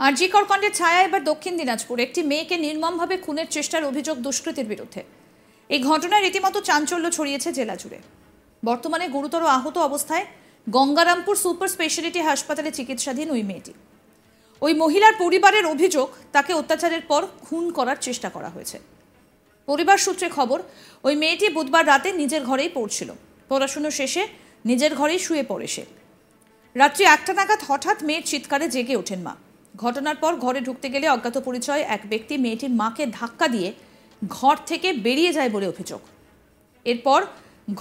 আরজি কর কাণ্ডের ছায়া এবার দক্ষিণ দিনাজপুর। একটি মেয়েকে নির্মমভাবে খুনের চেষ্টার অভিযোগ দুষ্কৃতীর বিরুদ্ধে। এই ঘটনায় রীতিমতো চাঞ্চল্য ছড়িয়েছে জেলা জুড়ে। বর্তমানে গুরুতর আহত অবস্থায় গঙ্গারামপুর সুপার স্পেশালিটি হাসপাতালে চিকিৎসাধীন ওই মেয়েটি। ওই মহিলার পরিবারের অভিযোগ, তাকে অত্যাচারের পর খুন করার চেষ্টা করা হয়েছে। পরিবার সূত্রে খবর, ওই মেয়েটি বুধবার রাতে নিজের ঘরেই পড়ছিল। পড়াশুনো শেষে নিজের ঘরেই শুয়ে পড়ে সে। রাত্রি 1টা নাগাদ হঠাৎ মেয়ের চিৎকারে জেগে ওঠেন মা। ঘটনার পর ঘরে ঢুকতে গেলে অজ্ঞাত পরিচয় এক ব্যক্তি মেয়েটির মাকে ধাক্কা দিয়ে ঘর থেকে বেরিয়ে যায় বলে অভিযোগ। এরপর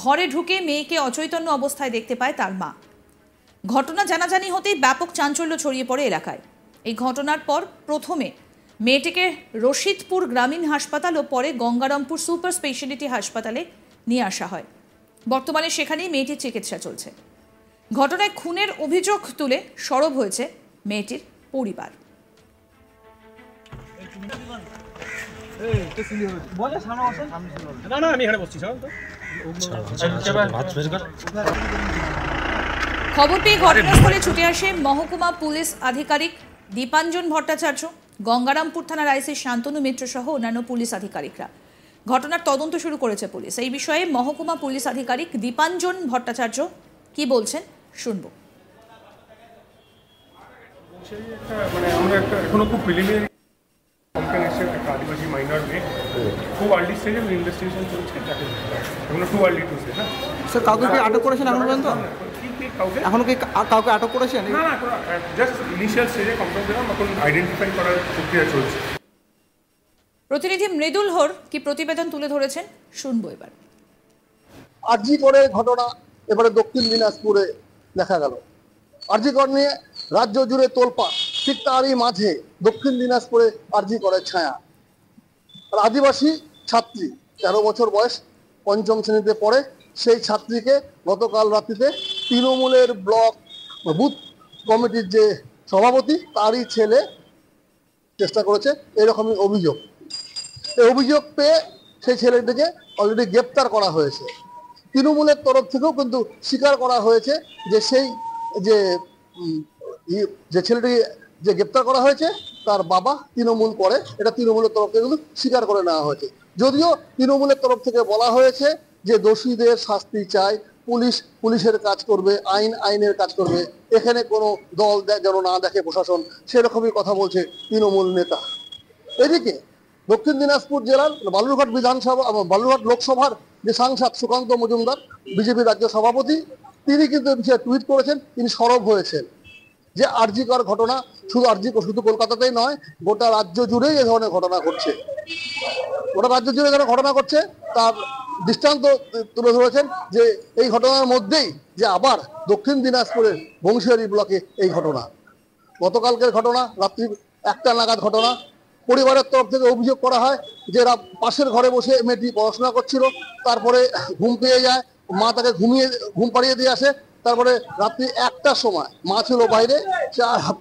ঘরে ঢুকে মেয়েকে অচৈতন্য অবস্থায় দেখতে পায় তার মা। ঘটনা জানাজানি হতেই ব্যাপক চাঞ্চল্য ছড়িয়ে পড়ে এলাকায়। এই ঘটনার পর প্রথমে মেয়েটিকে রশিদপুর গ্রামীণ হাসপাতাল ও পরে গঙ্গারামপুর সুপার স্পেশালিটি হাসপাতালে নিয়ে আসা হয়। বর্তমানে সেখানেই মেয়েটির চিকিৎসা চলছে। ঘটনায় খুনের অভিযোগ তুলে সরব হয়েছে মেয়েটির পরিবার। খবর পেয়ে ঘটনাস্থলে ছুটে আসে মহকুমা পুলিশ আধিকারিক দীপাঞ্জন ভট্টাচার্য, গঙ্গারামপুর থানার আইসি শান্তনু মিত্র সহ অন্যান্য পুলিশ আধিকারিকরা। ঘটনার তদন্ত শুরু করেছে পুলিশ। এই বিষয়ে মহকুমা পুলিশ আধিকারিক দীপাঞ্জন ভট্টাচার্য কি বলছেন শুনবো। আমরা এখনো খুব প্রিলিমিনারি কমপ্লেন এসেছে, একটা আদিবাসী মাইনর মেয়ে, খুব আর্লি স্টেজে ইনভেস্টিগেশন চলছে, তাকে এখনো টু আর্লি টু সে। হ্যাঁ স্যার, কাউকে কি আটক করেছেন এখন পর্যন্ত? এখনো কি কাউকে আটক করেছেন? না না, জাস্ট ইনিশিয়াল স্টেজে কমপ্লেন দিলাম, এখন আইডেন্টিফাই করার প্রক্রিয়া চলছে। প্রতিনিধি মৃদুল হর কি প্রতিবেদন তুলে ধরেছেন শুনবো এবার। আরজি করে ঘটনা এবারে দক্ষিণ দিনাজপুরে দেখা গেল। আরজি কর নিয়ে রাজ্য জুড়ে তোলপাড়, ঠিক তারই মাঝে দক্ষিণ দিনাজপুরে আরজি করের ছায়া। আর আদিবাসী ছাত্রী, 13 বছর বয়স, 5ম শ্রেণীতে পড়ে, সেই ছাত্রীকে গতকাল রাত্রিতে তৃণমূলের ব্লক বুথ কমিটির যে সভাপতি, তারই ছেলে চেষ্টা করেছে, এরকমই অভিযোগ। এই অভিযোগ পেয়ে সেই ছেলেটিকে অলরেডি গ্রেপ্তার করা হয়েছে। তৃণমূলের তরফ থেকেও কিন্তু স্বীকার করা হয়েছে যে সেই যে ছেলেটি যে গ্রেপ্তার করা হয়েছে তার বাবা তৃণমূল করে, এটা তৃণমূলের তরফ থেকে কিন্তু স্বীকার করে নেওয়া হয়েছে। যদিও তৃণমূলের তরফ থেকে বলা হয়েছে যে দোষীদের শাস্তি চাই, পুলিশের কাজ করবে, আইনের কাজ করবে, এখানে কোনো দল যেন না দেখে প্রশাসন, সেরকমই কথা বলছে তৃণমূল নেতা। এদিকে দক্ষিণ দিনাজপুর জেলার বালুরঘাট লোকসভার যে সাংসদ সুকান্ত মজুমদার, বিজেপি রাজ্য সভাপতি, তিনি কিন্তু এ বিষয়ে টুইট করেছেন। তিনি সরব হয়েছেন যে আরজি কর ঘটনা শুধু কলকাতাতেই নয়, গোটা রাজ্য জুড়েই এ ধরনের ঘটনা ঘটছে। গোটা রাজ্য জুড়ে যারা ঘটনা ঘটছে তার দৃষ্টান্ত তুলে ধরেছেন যে এই ঘটনার মধ্যেই যে আবার দক্ষিণ দিনাজপুরের বংশিয়ারি ব্লকে এই ঘটনা। গতকালকের ঘটনা রাত্রি 1টা নাগাদ ঘটনা। পরিবারের তরফ থেকে অভিযোগ করা হয় যে পাশের ঘরে বসে মেয়েটি পড়াশোনা করছিল, তারপরে ঘুম পেয়ে যায়, মা তাকে ঘুম পাড়িয়ে দিয়ে আসে। তারপরে রাত্রি 1টার সময় মা ছিল বাইরে,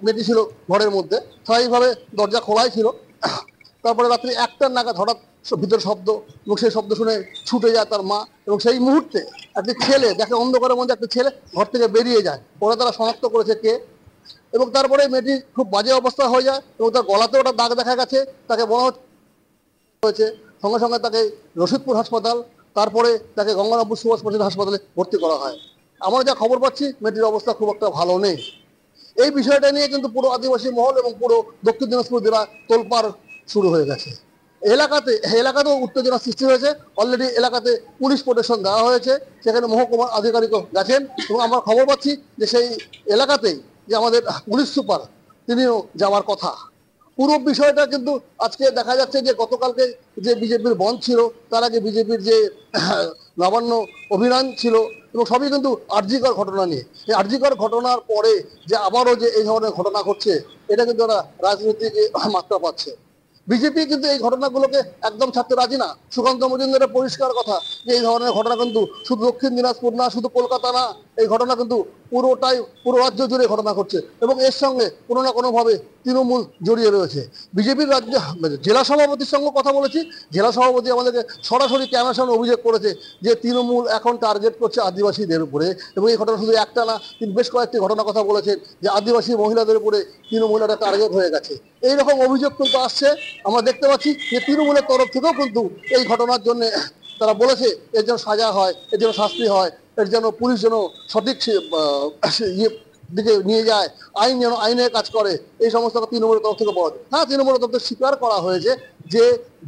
মেয়েটি ছিল ঘরের মধ্যে, স্বাভাবিকভাবে দরজা খোলাই ছিল। তারপরে রাত্রি 1টার নাগাদ হঠাৎ ভিতর শব্দ, এবং সেই শব্দ শুনে ছুটে যায় তার মা, এবং সেই মুহূর্তে একটি ছেলে দেখে, অন্ধকারের মধ্যে একটা ছেলে ঘর থেকে বেরিয়ে যায়। পরে তারা শনাক্ত করেছে কে, এবং তারপরে মেয়েটি খুব বাজে অবস্থা হয়ে যায়, এবং তার গলাতেও ওটা দাগ দেখা গেছে। তাকে বলা হয়েছে, সঙ্গে সঙ্গে তাকে রশিদপুর হাসপাতাল, তারপরে তাকে গঙ্গারামপুর সুপার স্পেশালিটি হাসপাতালে ভর্তি করা হয়। আমরা যা খবর পাচ্ছি, মেয়েটির অবস্থা খুব একটা ভালো নেই। এই বিষয়টা নিয়ে কিন্তু পুরো আদিবাসী মহল এবং পুরো দক্ষিণ দিনাজপুর জেলা তোলপাড় শুরু হয়ে গেছে। এলাকাতেও উত্তেজনা সৃষ্টি হয়েছে। অলরেডি এলাকাতে পুলিশ প্রোটেকশন দেওয়া হয়েছে, সেখানে মহকুমার আধিকারিকও গেছেন, এবং আমরা খবর পাচ্ছি যে সেই এলাকাতেই যে আমাদের পুলিশ সুপার, তিনিও যাওয়ার কথা। পুরো বিষয়টা কিন্তু আজকে দেখা যাচ্ছে যে গতকালকে যে বিজেপির বন্ধ ছিল, তার আগে বিজেপির যে নবান্ন অভিযান ছিল, এবং সবই কিন্তু আরজিকর ঘটনা নিয়ে। এই আরজিকর ঘটনার পরে যে আবারও যে এই ধরনের ঘটনা ঘটছে, এটা কিন্তু ওরা রাজনৈতিক মাত্রা পাচ্ছে। বিজেপি কিন্তু এই ঘটনাগুলোকে একদম ছাড়তে রাজি না। সুকান্ত মজুমদারের পরিষ্কার কথা যে এই ধরনের ঘটনা কিন্তু শুধু দক্ষিণ দিনাজপুর না, শুধু কলকাতা না, এই ঘটনা কিন্তু পুরো রাজ্য জুড়ে ঘটনা ঘটছে এবং এর সঙ্গে কোনো না কোনোভাবে তৃণমূল জড়িয়ে রয়েছে। বিজেপির জেলা সভাপতির সঙ্গে কথা বলেছি, জেলা সভাপতি আমাদেরকে সরাসরি ক্যামেরার সামনে অভিযোগ করেছে যে তৃণমূল এখন টার্গেট করছে আদিবাসীদের উপরে, এবং এই ঘটনা শুধু একটা না, তিনি বেশ কয়েকটি ঘটনা কথা বলেছেন যে আদিবাসী মহিলাদের উপরে তৃণমূল একটা টার্গেট হয়ে গেছে। এইরকম অভিযোগ কিন্তু আসছে। আমরা দেখতে পাচ্ছি যে তৃণমূলের তরফ থেকেও কিন্তু এই ঘটনার জন্য তারা বলেছে এর যেন সাজা হয়, এর যেন শাস্তি হয়, এর যেন পুলিশ যেন সঠিক দিকে নিয়ে যায়, আইন যেন আইনের কাজ করে, এই সমস্ত তৃণমূলের তরফ থেকে বলা হয়। হ্যাঁ, তৃণমূলের তরফ থেকে স্বীকার করা হয়েছে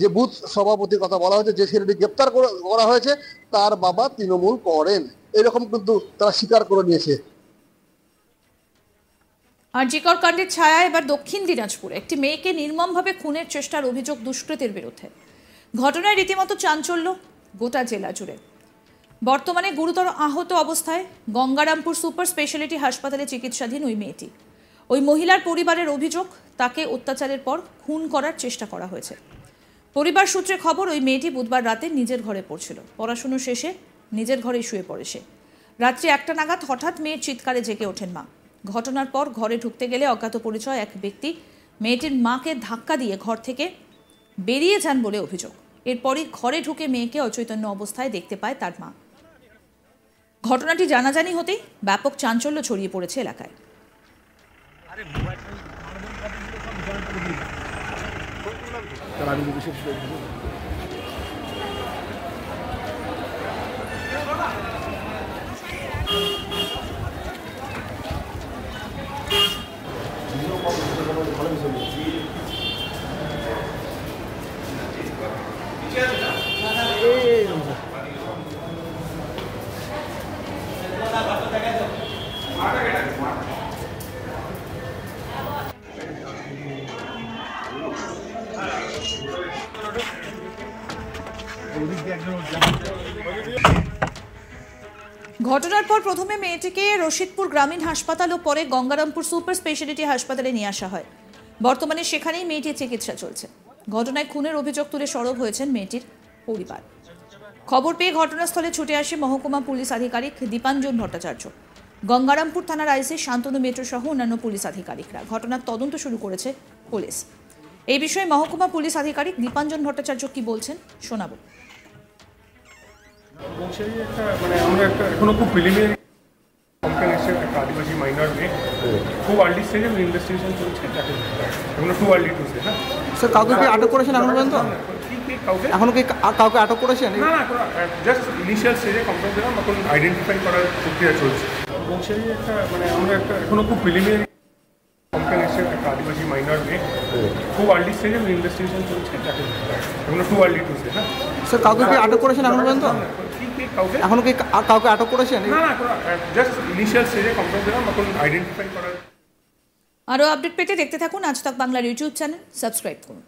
যে বুথ সভাপতির কথা বলা হয়েছে, যে ছেলেটি গ্রেপ্তার করা হয়েছে তার বাবা তৃণমূল করেন, এরকম কিন্তু তারা স্বীকার করে নিয়েছে। আরজিকর কাণ্ডের ছায়া এবার দক্ষিণ দিনাজপুরে একটি মেয়েকে নির্মমভাবে খুনের চেষ্টার অভিযোগ দুষ্কৃতীর বিরুদ্ধে। ঘটনায় রীতিমতো চাঞ্চল্য গোটা জেলা জুড়ে। বর্তমানে গুরুতর আহত অবস্থায় গঙ্গারামপুর সুপার স্পেশালিটি হাসপাতালে চিকিৎসাধীন ওই মেয়েটি। ওই মহিলার পরিবারের অভিযোগ, তাকে অত্যাচারের পর খুন করার চেষ্টা করা হয়েছে। পরিবার সূত্রে খবর, ওই মেয়েটি বুধবার রাতে নিজের ঘরে পড়ছিল। পড়াশুনো শেষে নিজের ঘরেই শুয়ে পড়ে সে। রাত্রি 1টা নাগাদ হঠাৎ মেয়ের চিৎকারে জেগে ওঠেন মা। ঘটনার পর ঘরে ঢুকতে গেলে অজ্ঞাত পরিচয় এক ব্যক্তি মেয়েটির মাকে ধাক্কা দিয়ে ঘর থেকে বেরিয়ে যান বলে অভিযোগ। এরপরই ঘরে ঢুকে মেয়েকে অচৈতন্য অবস্থায় দেখতে পায় তার মা। ঘটনাটি জানাজানি হতেই ব্যাপক চাঞ্চল্য ছড়িয়ে পড়েছে এলাকায়। ঘটনার পর প্রথমে মেয়েটিকে রশিদপুর গ্রামীণ হাসপাতাল ও পরে গঙ্গারামপুর সুপার স্পেশালিটি হাসপাতালে নিয়ে আসা হয়। বর্তমানে সেখানেই মেয়েটির চিকিৎসা চলছে। ঘটনায় খুনের অভিযোগ তুলে সরব হয়েছেন মেয়েটির পরিবার। খবর পেয়ে ঘটনাস্থলে ছুটে আসে মহকুমা পুলিশ আধিকারিক দীপাঞ্জন ভট্টাচার্য, গঙ্গারামপুর থানার আইসি শান্তনু মিত্র সহ অন্যান্য পুলিশ আধিকারিকরা। ঘটনার তদন্ত শুরু করেছে পুলিশ। এই বিষয়ে মহকুমা পুলিশ আধিকারিক দীপাঞ্জন ভট্টাচার্য কি বলছেন শোনাবো। সেই একটা আমরা এখনো খুব প্রিলিমিনারি কমপ্লেন এসেছে, একটা আদিবাসী মাইনর মেয়ে, খুব আর্লি স্টেজে ইনভেস্টিগেশন চলছে, তাকে এখনো টু আর্লি টু সে। না স্যার, কাউকে কি আটক করেছেন এখন পর্যন্ত? কাউকে এখনো কি কাউকে আটক করেছেন? না, জাস্ট ইনিশিয়াল স্টেজে কমপ্লেন দিলাম, এখন আইডেন্টিফাই করার প্রক্রিয়া চলছে। এবং সেই একটা আমরা এখনো খুব প্রিলিমিনারি কমপ্লেন এসেছে, একটা আদিবাসী মাইনর মেয়ে, খুব আর্লি স্টেজে ইনভেস্টিগেশন চলছে, তাকে এখনো টু আর্লি টু সে। না স্যার, কাউকে কি আটক করেছেন এখন পর্যন্ত? কাউকে এখনো কি কাউকে আটক করেছেন? না, জাস্ট ইনিশিয়াল স্টেজে কমপ্লেন দিলাম, এখন আইডেন্টিফাই করার। আরও আপডেট পেতে দেখতে থাকুন আজ তাক বাংলার ইউটিউব চ্যানেল, সাবস্ক্রাইব করুন।